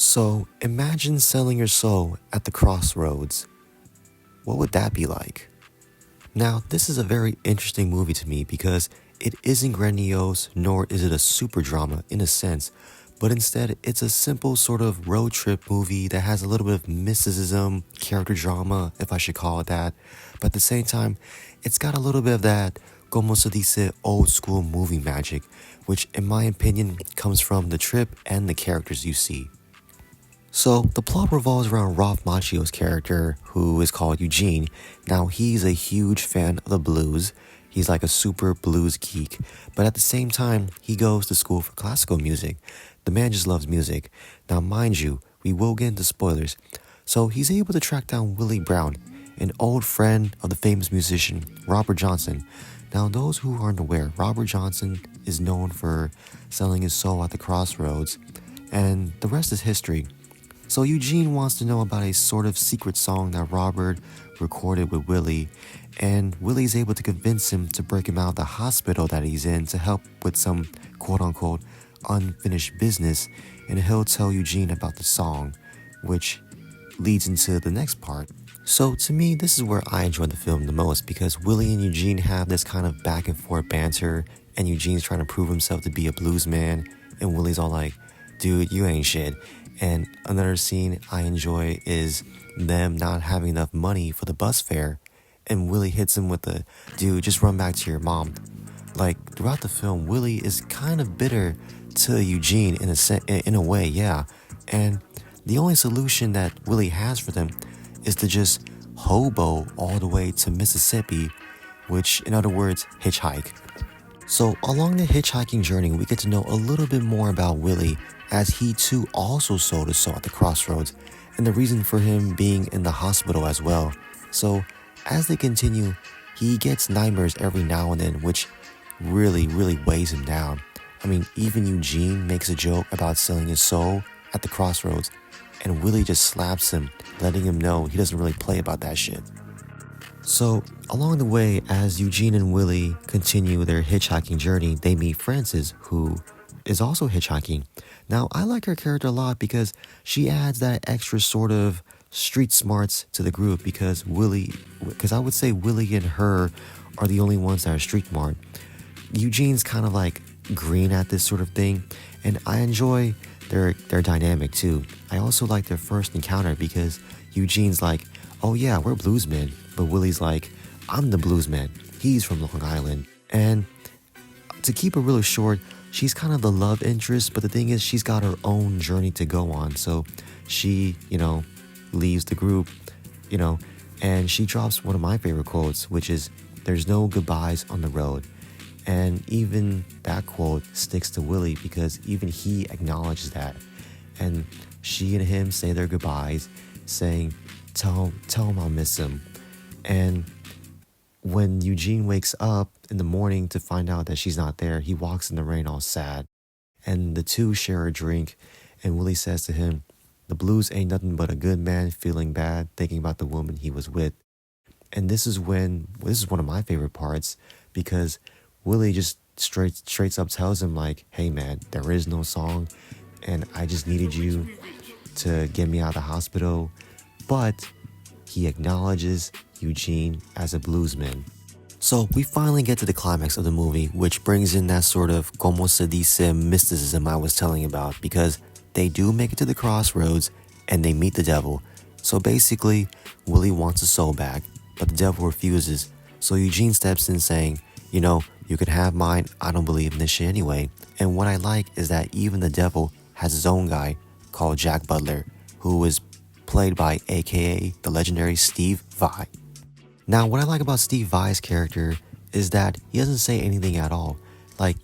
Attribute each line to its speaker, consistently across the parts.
Speaker 1: So imagine selling your soul at the crossroads. What would that be like? Now, this is a very interesting movie to me because it isn't grandiose nor is it a super drama in a sense, but instead it's a simple sort of road trip movie that has a little bit of mysticism, character drama, if I should call it that, but at the same time, it's got a little bit of that, como se dice, old school movie magic, which in my opinion comes from the trip and the characters you see. So, the plot revolves around Ralph Macchio's character, who is called Eugene. Now, he's a huge fan of the blues. He's like a super blues geek. But at the same time, he goes to school for classical music. The man just loves music. Now, mind you, we will get into spoilers. So, he's able to track down Willie Brown, an old friend of the famous musician Robert Johnson. Now, those who aren't aware, Robert Johnson is known for selling his soul at the crossroads, and the rest is history. So Eugene wants to know about a sort of secret song that Robert recorded with Willie, and Willie's able to convince him to break him out of the hospital that he's in to help with some quote-unquote unfinished business, and he'll tell Eugene about the song, which leads into the next part. So to me, this is where I enjoy the film the most because Willie and Eugene have this kind of back and forth banter, and Eugene's trying to prove himself to be a blues man, and Willie's all like, dude, you ain't shit. And another scene I enjoy is them not having enough money for the bus fare, and Willie hits him with the, dude, just run back to your mom. Like, throughout the film, Willie is kind of bitter to Eugene in a way, yeah. And the only solution that Willie has for them is to just hobo all the way to Mississippi, which, in other words, hitchhike. So along the hitchhiking journey, we get to know a little bit more about Willie, as he too also sold his soul at the crossroads, and the reason for him being in the hospital as well. So as they continue, he gets nightmares every now and then, which really weighs him down. I mean, even Eugene makes a joke about selling his soul at the crossroads, and Willie just slaps him, letting him know he doesn't really play about that shit. So, along the way, as Eugene and Willie continue their hitchhiking journey, they meet Frances, who is also hitchhiking. Now, I like her character a lot because she adds that extra sort of street smarts to the group because I would say Willie and her are the only ones that are street smart. Eugene's kind of like green at this sort of thing, and I enjoy their dynamic too. I also like their first encounter because Eugene's like, oh yeah, we're bluesmen. But Willie's like, I'm the bluesman. He's from Long Island. And to keep it really short, she's kind of the love interest, but the thing is, she's got her own journey to go on. So she, leaves the group, and she drops one of my favorite quotes, which is, there's no goodbyes on the road. And even that quote sticks to Willie because even he acknowledges that. And she and him say their goodbyes, saying, tell him I'll miss him. And when Eugene wakes up in the morning to find out that she's not there, he walks in the rain all sad. And the two share a drink, and Willie says to him, the blues ain't nothing but a good man feeling bad, thinking about the woman he was with. And this is one of my favorite parts, because Willie just straight up tells him like, hey man, there is no song, and I just needed you to get me out of the hospital. But he acknowledges Eugene as a bluesman. So we finally get to the climax of the movie, which brings in that sort of como se dice mysticism I was telling about, because they do make it to the crossroads and they meet the devil. So basically, Willie wants his soul back, but the devil refuses. So Eugene steps in saying, you can have mine, I don't believe in this shit anyway. And what I like is that even the devil has his own guy called Jack Butler, who is played by aka the legendary Steve Vai. Now, what I like about Steve Vai's character is that he doesn't say anything at all. Like,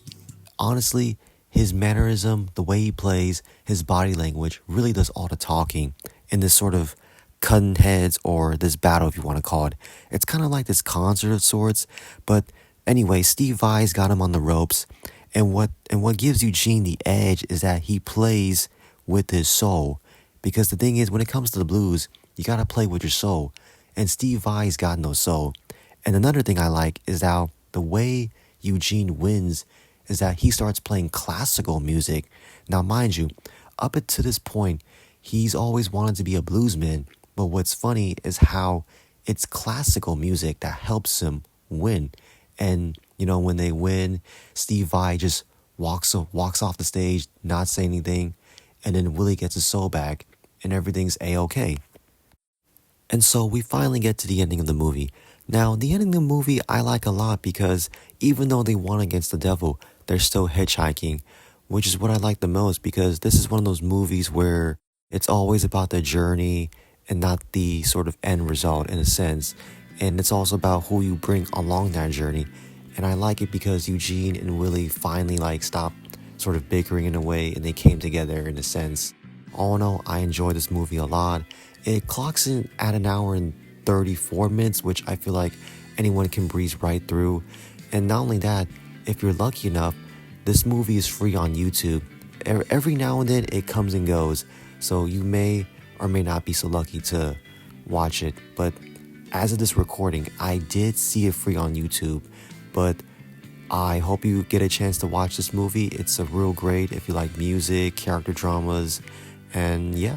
Speaker 1: honestly, his mannerism, the way he plays, his body language really does all the talking in this sort of cutting heads, or this battle if you want to call it. It's kind of like this concert of sorts, but anyway, Steve Vai's got him on the ropes, and what gives Eugene the edge is that he plays with his soul. Because the thing is, when it comes to the blues, you gotta play with your soul. And Steve Vai's got no soul. And another thing I like is how the way Eugene wins is that he starts playing classical music. Now, mind you, up to this point, he's always wanted to be a bluesman, but what's funny is how it's classical music that helps him win. And when they win, Steve Vai just walks off the stage, not saying anything, and then Willie gets his soul back, and everything's a-okay. And so we finally get to the ending of the movie. Now, the ending of the movie I like a lot because even though they won against the devil, they're still hitchhiking, which is what I like the most because this is one of those movies where it's always about the journey and not the sort of end result in a sense. And it's also about who you bring along that journey. And I like it because Eugene and Willie finally stopped sort of bickering in a way and they came together in a sense. All in all, I enjoy this movie a lot. It clocks in at an hour and 34 minutes, which I feel like anyone can breeze right through. And not only that, if you're lucky enough, this movie is free on YouTube. Every now and then it comes and goes, so you may or may not be so lucky to watch it. But as of this recording, I did see it free on YouTube. But I hope you get a chance to watch this movie. It's a real great if you like music, character dramas, and yeah.